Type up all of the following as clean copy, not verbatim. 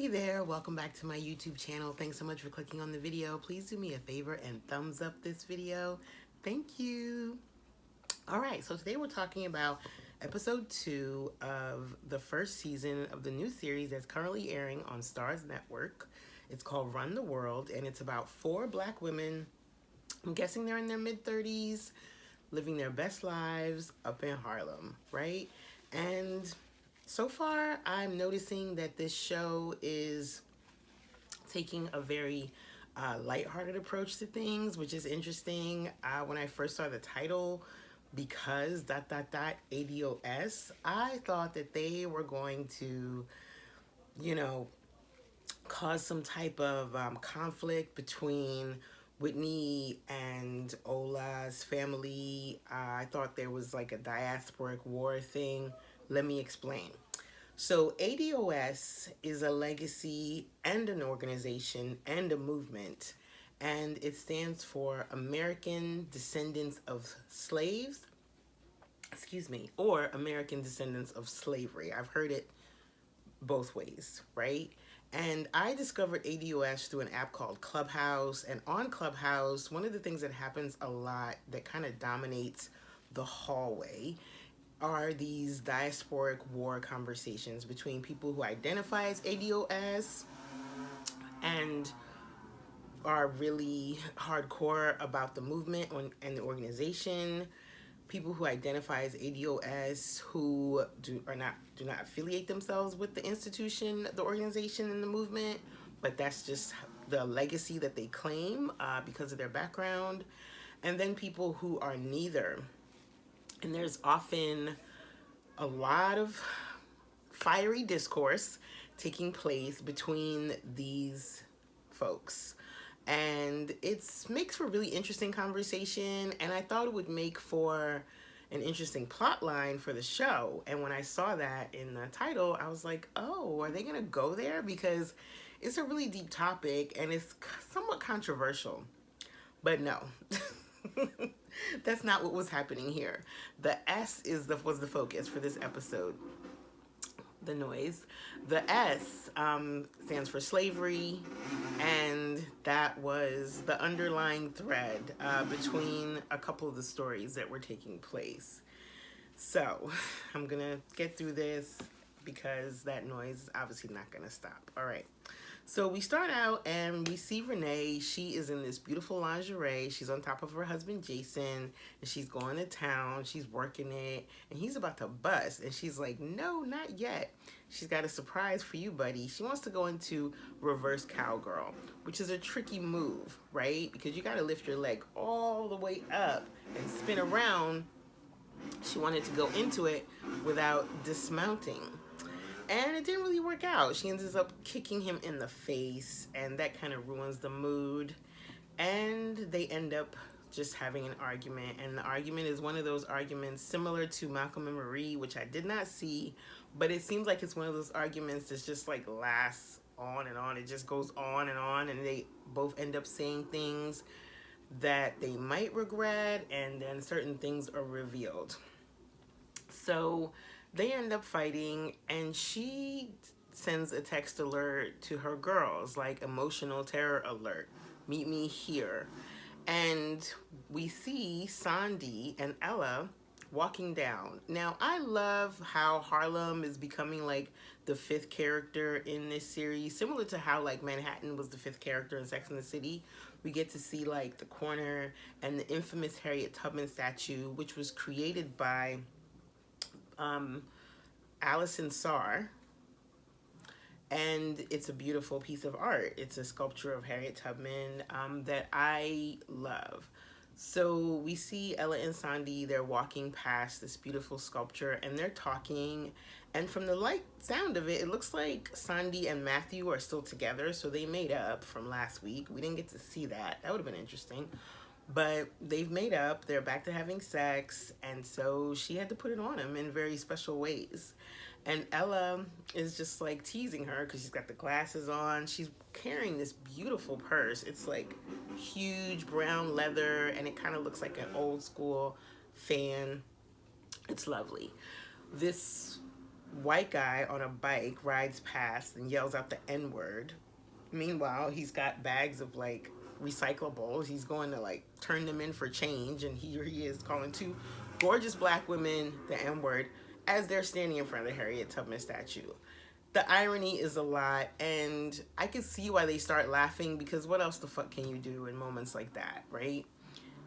Hey there, welcome back to my YouTube channel. Thanks so much for clicking on the video. Please do me a favor and thumbs up this video. Thank you. All right, so today we're talking about episode 2 of the first season of the new series that's currently airing on Starz Network. It's called Run the World, and it's about 4 black women. I'm guessing they're in their mid-30s, living their best lives up in Harlem, right? And so far, I'm noticing that this show is taking a very lighthearted approach to things, which is interesting. When I first saw the title, because ... ADOS, I thought that they were going to, cause some type of conflict between Whitney and Ola's family. I thought there was like a diasporic war thing. Let me explain. So ADOS is a legacy and an organization and a movement, and it stands for American Descendants of Slaves, or American Descendants of Slavery. I've heard it both ways, right? And I discovered ADOS through an app called Clubhouse, and on Clubhouse, one of the things that happens a lot that kind of dominates the hallway are these diasporic war conversations between people who identify as ADOS and are really hardcore about the movement and the organization, people who identify as ADOS who do not affiliate themselves with the institution, the organization, and the movement, but that's just the legacy that they claim because of their background, and then people who are neither. And there's often a lot of fiery discourse taking place between these folks. And it makes for really interesting conversation, and I thought it would make for an interesting plot line for the show. And when I saw that in the title, I was like, oh, are they gonna go there? Because it's a really deep topic and it's somewhat controversial. But no. That's not what was happening here. The S was the focus for this episode. The noise. The S stands for slavery, and that was the underlying thread between a couple of the stories that were taking place. So I'm gonna get through this because that noise is obviously not gonna stop. All right. So we start out and we see Renee. She is in this beautiful lingerie. She's on top of her husband, Jason, and she's going to town. She's working it, and he's about to bust. And she's like, no, not yet. She's got a surprise for you, buddy. She wants to go into reverse cowgirl, which is a tricky move, right? Because you got to lift your leg all the way up and spin around. She wanted to go into it without dismounting. And it didn't really work out. She ends up kicking him in the face, and that kind of ruins the mood. And they end up just having an argument. And the argument is one of those arguments similar to Malcolm and Marie, which I did not see, but it seems like it's one of those arguments that's just like lasts on and on. It just goes on, and they both end up saying things that they might regret, and then certain things are revealed. So they end up fighting, and she sends a text alert to her girls, like emotional terror alert, meet me here. And we see Sandy and Ella walking down. Now, I love how Harlem is becoming like the 5th character in this series, similar to how like Manhattan was the 5th character in Sex and the City. We get to see like the corner and the infamous Harriet Tubman statue, which was created by Allison Sarr, and it's a beautiful piece of art. It's a sculpture of Harriet Tubman that I love. So we see Ella and Sandy, they're walking past this beautiful sculpture and they're talking, and from the light sound of it, it looks like Sandy and Matthew are still together, so they made up from last week. We didn't get to see that. That would have been interesting. But they've made up, they're back to having sex, and so she had to put it on him in very special ways. And Ella is just like teasing her because she's got the glasses on. She's carrying this beautiful purse. It's like huge brown leather, and it kind of looks like an old school fan. It's lovely. This white guy on a bike rides past and yells out the N-word. Meanwhile, he's got bags of like recyclables. He's going to like turn them in for change, and here he is calling two gorgeous black women the N-word as they're standing in front of the Harriet Tubman statue. The irony is a lot, and I can see why they start laughing, because what else the fuck can you do in moments like that, right?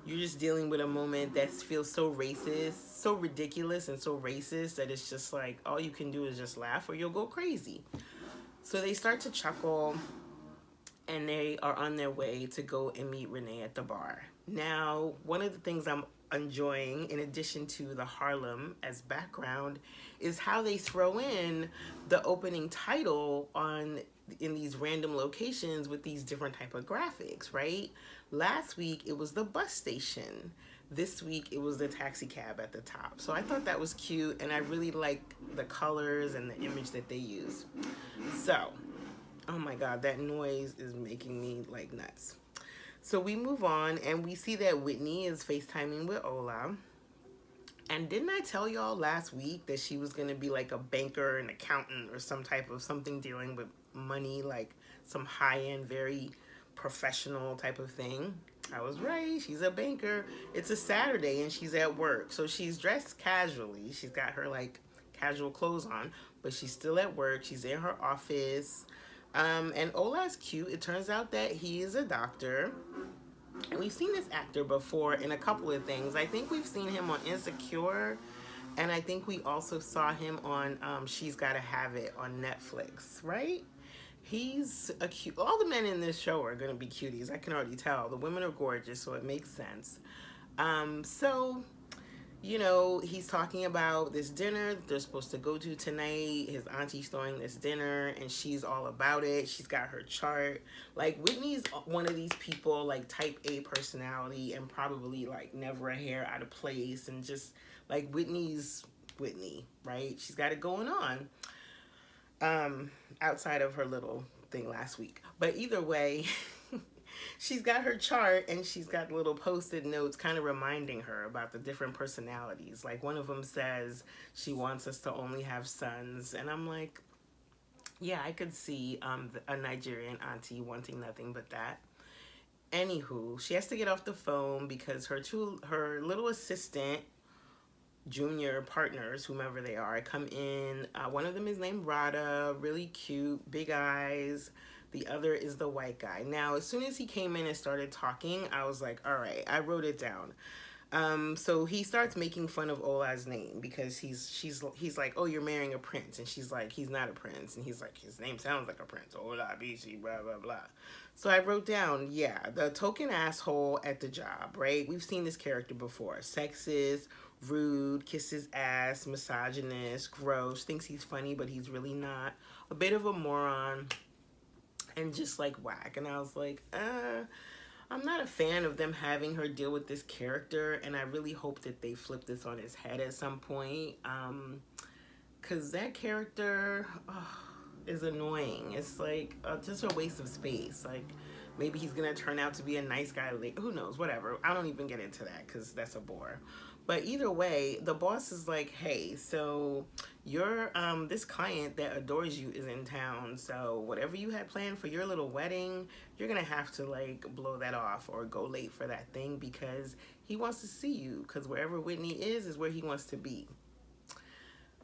You're just dealing with a moment that feels so racist, so ridiculous and so racist that it's just like all you can do is just laugh or you'll go crazy. So they start to chuckle, and they are on their way to go and meet Renee at the bar. Now, one of the things I'm enjoying, in addition to the Harlem as background, is how they throw in the opening title in these random locations with these different type of graphics, right? Last week it was the bus station. This week it was the taxi cab at the top. So I thought that was cute, and I really like the colors and the image that they use. So, oh my God, that noise is making me like nuts. So we move on, and we see that Whitney is FaceTiming with Ola. And didn't I tell y'all last week that she was going to be like a banker, an accountant, or some type of something dealing with money, like some high-end, very professional type of thing? I was right. She's a banker. It's a Saturday, and she's at work. So she's dressed casually. She's got her like casual clothes on, but she's still at work. She's in her office. And Ola's cute. It turns out that he is a doctor. And we've seen this actor before in a couple of things. I think we've seen him on Insecure. And I think we also saw him on She's Gotta Have It on Netflix, right? He's a cute... All the men in this show are going to be cuties. I can already tell. The women are gorgeous, so it makes sense. So... You know, he's talking about this dinner that they're supposed to go to tonight. His auntie's throwing this dinner, and she's all about it. She's got her chart. Like, Whitney's one of these people, like, type A personality, and probably, like, never a hair out of place. And just, like, Whitney's Whitney, right? She's got it going on. Outside of her little thing last week. But either way... She's got her chart, and she's got little post-it notes kind of reminding her about the different personalities. Like, one of them says she wants us to only have sons. And I'm like, yeah, I could see a Nigerian auntie wanting nothing but that. Anywho, she has to get off the phone because her little assistant, junior partners, whomever they are, come in. One of them is named Rada, really cute, big eyes. The other is the white guy. Now, as soon as he came in and started talking, I was like, all right, I wrote it down. So he starts making fun of Ola's name because he's like, oh, you're marrying a prince. And she's like, he's not a prince. And he's like, his name sounds like a prince. Ola, BC, blah, blah, blah. So I wrote down, yeah, the token asshole at the job, right? We've seen this character before. Sexist, rude, kisses ass, misogynist, gross, thinks he's funny, but he's really not. A bit of a moron. And just like whack. And I was like, I'm not a fan of them having her deal with this character, and I really hope that they flip this on his head at some point, because that character is annoying. It's like just a waste of space. Like, maybe he's gonna turn out to be a nice guy later. Who knows? Whatever. I don't even get into that because that's a bore. But either way, the boss is like, hey, so your this client that adores you is in town, so whatever you had planned for your little wedding, you're gonna have to like blow that off or go late for that thing because he wants to see you, because wherever Whitney is where he wants to be.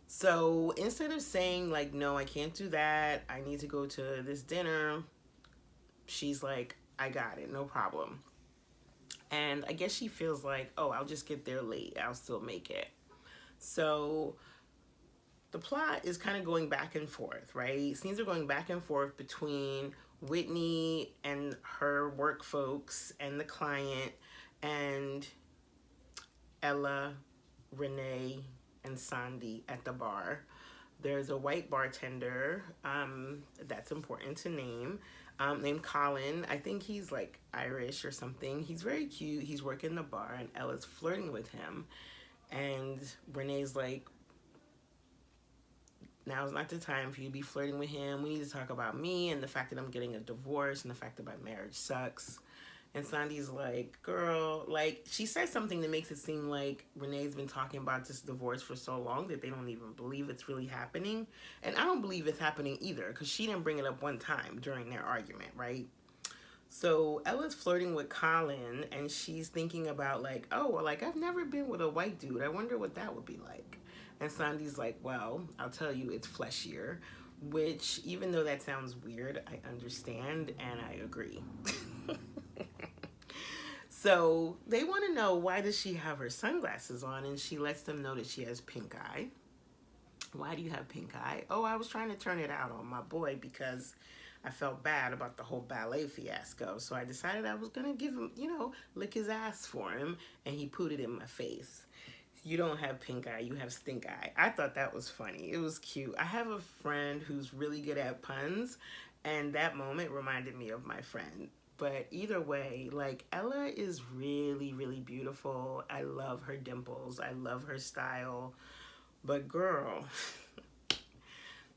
So instead of saying like, no, I can't do that, I need to go to this dinner, she's like, I got it, no problem. And I guess she feels like, oh, I'll just get there late. I'll still make it. So the plot is kind of going back and forth, right? Scenes are going back and forth between Whitney and her work folks and the client and Ella, Renee, and Sandy at the bar. There's a white bartender that's important to name. Named Colin. I think he's like Irish or something. He's very cute. He's working the bar, and Ella's flirting with him. And Renee's like, now's not the time for you to be flirting with him. We need to talk about me and the fact that I'm getting a divorce and the fact that my marriage sucks. And Sandy's like, girl, like, she says something that makes it seem like Renee's been talking about this divorce for so long that they don't even believe it's really happening. And I don't believe it's happening either, because she didn't bring it up one time during their argument, right? So Ella's flirting with Colin, and she's thinking about, like, oh, well, like, I've never been with a white dude. I wonder what that would be like. And Sandy's like, well, I'll tell you, it's fleshier. Which, even though that sounds weird, I understand and I agree. So they want to know, why does she have her sunglasses on? And she lets them know that she has pink eye. Why do you have pink eye? Oh, I was trying to turn it out on my boy because I felt bad about the whole ballet fiasco. So I decided I was going to give him, lick his ass for him. And he put it in my face. You don't have pink eye, you have stink eye. I thought that was funny. It was cute. I have a friend who's really good at puns, and that moment reminded me of my friend. But either way, like, Ella is really, really beautiful. I love her dimples. I love her style. But girl,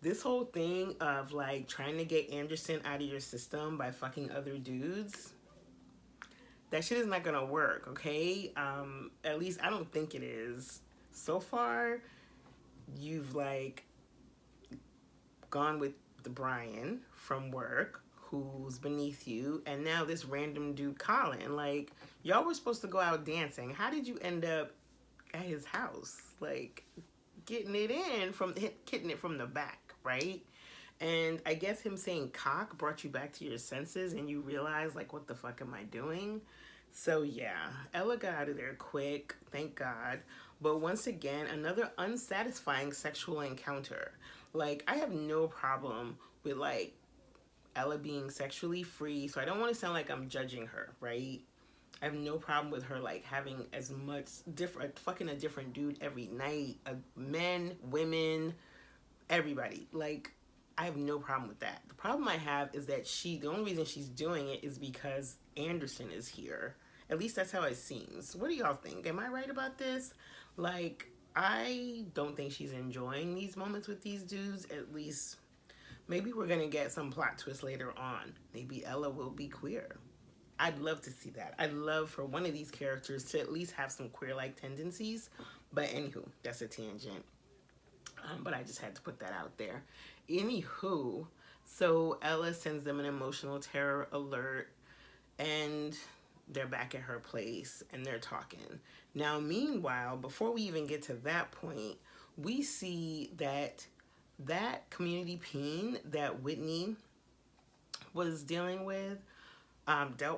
this whole thing of, like, trying to get Anderson out of your system by fucking other dudes, that shit is not gonna work, okay? At least I don't think it is. So far, you've, like, gone with the Brian from work, who's beneath you, and now this random dude Colin. Like, y'all were supposed to go out dancing. How did you end up at his house? Like, getting it from the back, right? And I guess him saying cock brought you back to your senses, and you realize, like, what the fuck am I doing? So yeah, Ella got out of there quick, thank God. But once again, another unsatisfying sexual encounter. Like, I have no problem with, like, Ella being sexually free, so I don't want to sound like I'm judging her, right? I have no problem with her, like, having as much fucking a different dude every night, men, women, everybody. Like, I have no problem with that. The problem I have is that the only reason she's doing it is because Anderson is here. At least that's how it seems. What do y'all think? Am I right about this? Like, I don't think she's enjoying these moments with these dudes. At least, maybe we're going to get some plot twist later on. Maybe Ella will be queer. I'd love to see that. I'd love for one of these characters to at least have some queer-like tendencies. But anywho, that's a tangent. But I just had to put that out there. Anywho, so Ella sends them an emotional terror alert, and they're back at her place, and they're talking. Now, meanwhile, before we even get to that point, we see that community peen that Whitney was dealt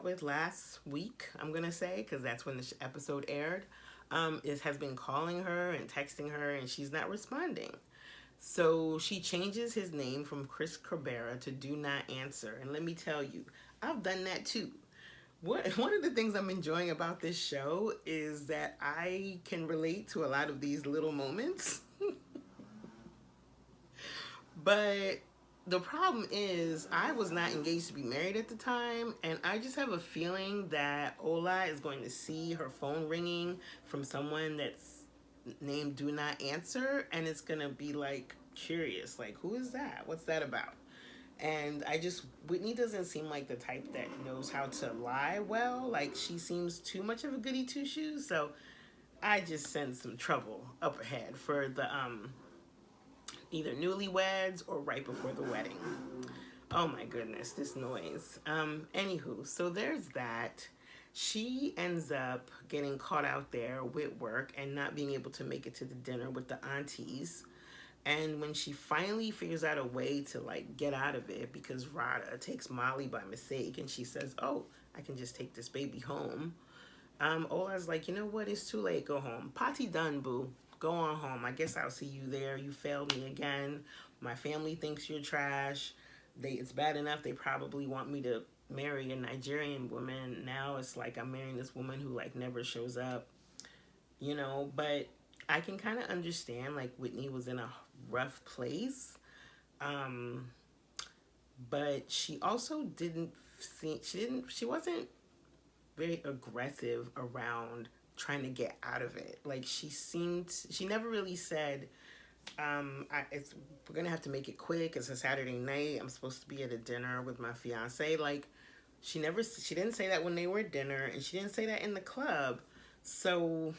with last week, I'm going to say, because that's when the episode aired, has been calling her and texting her, and she's not responding. So she changes his name from Chris Cabrera to Do Not Answer. And let me tell you, I've done that too. One of the things I'm enjoying about this show is that I can relate to a lot of these little moments. But the problem is, I was not engaged to be married at the time, and I just have a feeling that Ola is going to see her phone ringing from someone that's named Do Not Answer, and it's going to be, like, curious, like, who is that? What's that about? And Whitney doesn't seem like the type that knows how to lie well. Like, she seems too much of a goody two-shoes, so I just sense some trouble up ahead for the, either newlyweds or right before the wedding. Oh my goodness, this noise. Anywho, so there's that. She ends up getting caught out there with work and not being able to make it to the dinner with the aunties. And when she finally figures out a way to, like, get out of it, because Rada takes Molly by mistake, and she says, oh, I can just take this baby home. Ola's like, you know what? It's too late. Go home. Party done, boo. Go on home. I guess I'll see you there. You failed me again. My family thinks you're trash. It's bad enough they probably want me to marry a Nigerian woman. Now it's like I'm marrying this woman who, like, never shows up. But I can kind of understand, like, Whitney was in a rough place. But she also she wasn't very aggressive around trying to get out of it. Like, she never really said, we're gonna have to make it quick. It's a Saturday night. I'm supposed to be at a dinner with my fiance. Like, She didn't say that when they were at dinner, and she didn't say that in the club. So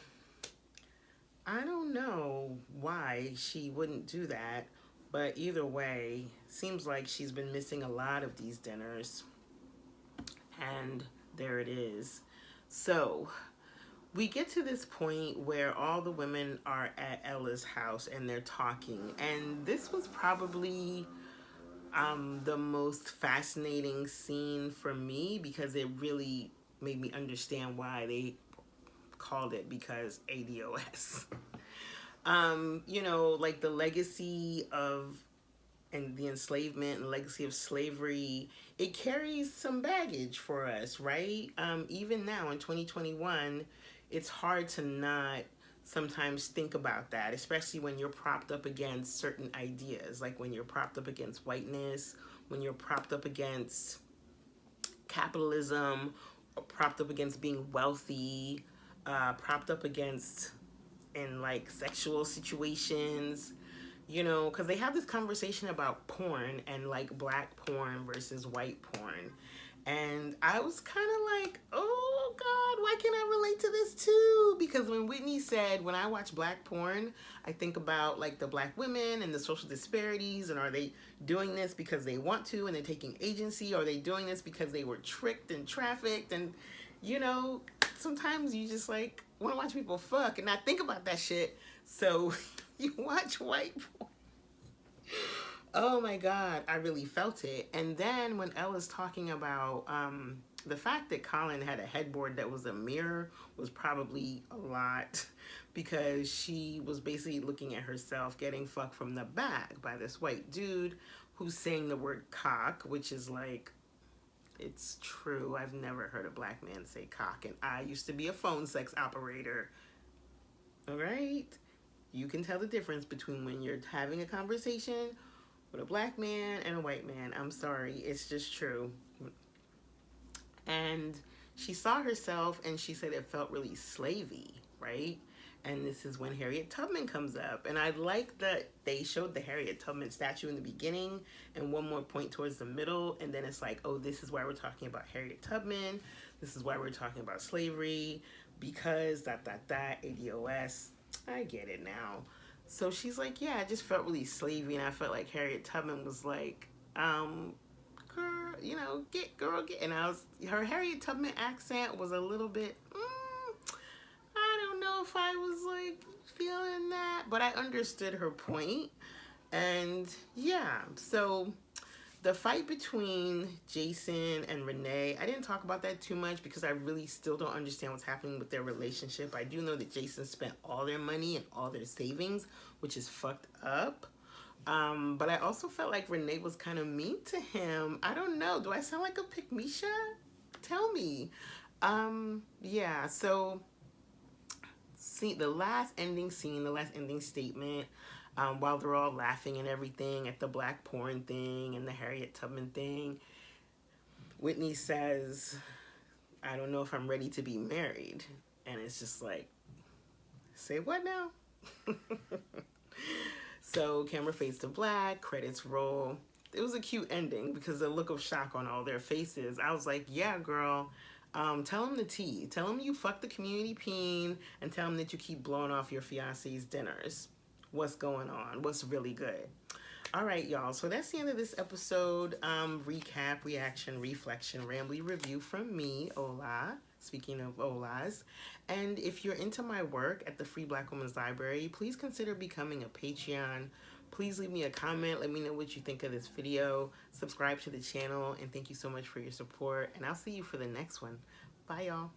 I don't know why she wouldn't do that, but either way, seems like she's been missing a lot of these dinners. And there it is. So we get to this point where all the women are at Ella's house and they're talking. And this was probably the most fascinating scene for me, because it really made me understand why they called it because ADOS. You know, like the legacy of and the enslavement and legacy of slavery, it carries some baggage for us, right? Even now in 2021, it's hard to not sometimes think about that, especially when you're propped up against certain ideas, like when you're propped up against whiteness, when you're propped up against capitalism, or propped up against being wealthy, propped up against in like sexual situations, you know, because they have this conversation about porn and like black porn versus white porn. And I was kind of like, oh God, why can't I relate to this too? Because when Whitney said, when I watch black porn, I think about like the black women and the social disparities, and are they doing this because they want to and they're taking agency, or are they doing this because they were tricked and trafficked? And, you know, sometimes you just like want to watch people fuck and not think about that shit. So you watch white porn. Oh my God, I really felt it. And then when Ella's talking about the fact that Colin had a headboard that was a mirror was probably a lot, because she was basically looking at herself getting fucked from the back by this white dude who's saying the word cock, which is like, it's true. I've never heard a black man say cock, and I used to be a phone sex operator. All right? You can tell the difference between when you're having a conversation with a black man and a white man. I'm sorry, it's just true. And she saw herself and she said it felt really slavey, right? And this is when Harriet Tubman comes up. And I like that they showed the Harriet Tubman statue in the beginning and one more point towards the middle. And then it's like, oh, this is why we're talking about Harriet Tubman. This is why we're talking about slavery, because ADOS. I get it now. So she's like, yeah, I just felt really slavey, and I felt like Harriet Tubman was like, girl, you know, get. And her Harriet Tubman accent was a little bit, I don't know if I was like feeling that, but I understood her point. And yeah, so the fight between Jason and Renee, I didn't talk about that too much because I really still don't understand what's happening with their relationship. I do know that Jason spent all their money and all their savings, which is fucked up. But I also felt like Renee was kind of mean to him. I don't know. Do I sound like a pick-me-sha? Tell me. Yeah, so see the last ending scene, the last ending statement, while they're all laughing and everything at the black porn thing and the Harriet Tubman thing, Whitney says, I don't know if I'm ready to be married. And it's just like, say what now? So camera fades to black, credits roll. It was a cute ending because the look of shock on all their faces. I was like, yeah, girl, tell him the tea. Tell him you fuck the community peen, and tell him that you keep blowing off your fiance's dinners. What's going on? What's really good? All right, y'all. So that's the end of this episode. Recap, reaction, reflection, Rambly review from me, Ola. Speaking of Olas. And if you're into my work at the Free Black Women's Library, please consider becoming a Patreon. Please leave me a comment. Let me know what you think of this video. Subscribe to the channel. And thank you so much for your support. And I'll see you for the next one. Bye, y'all.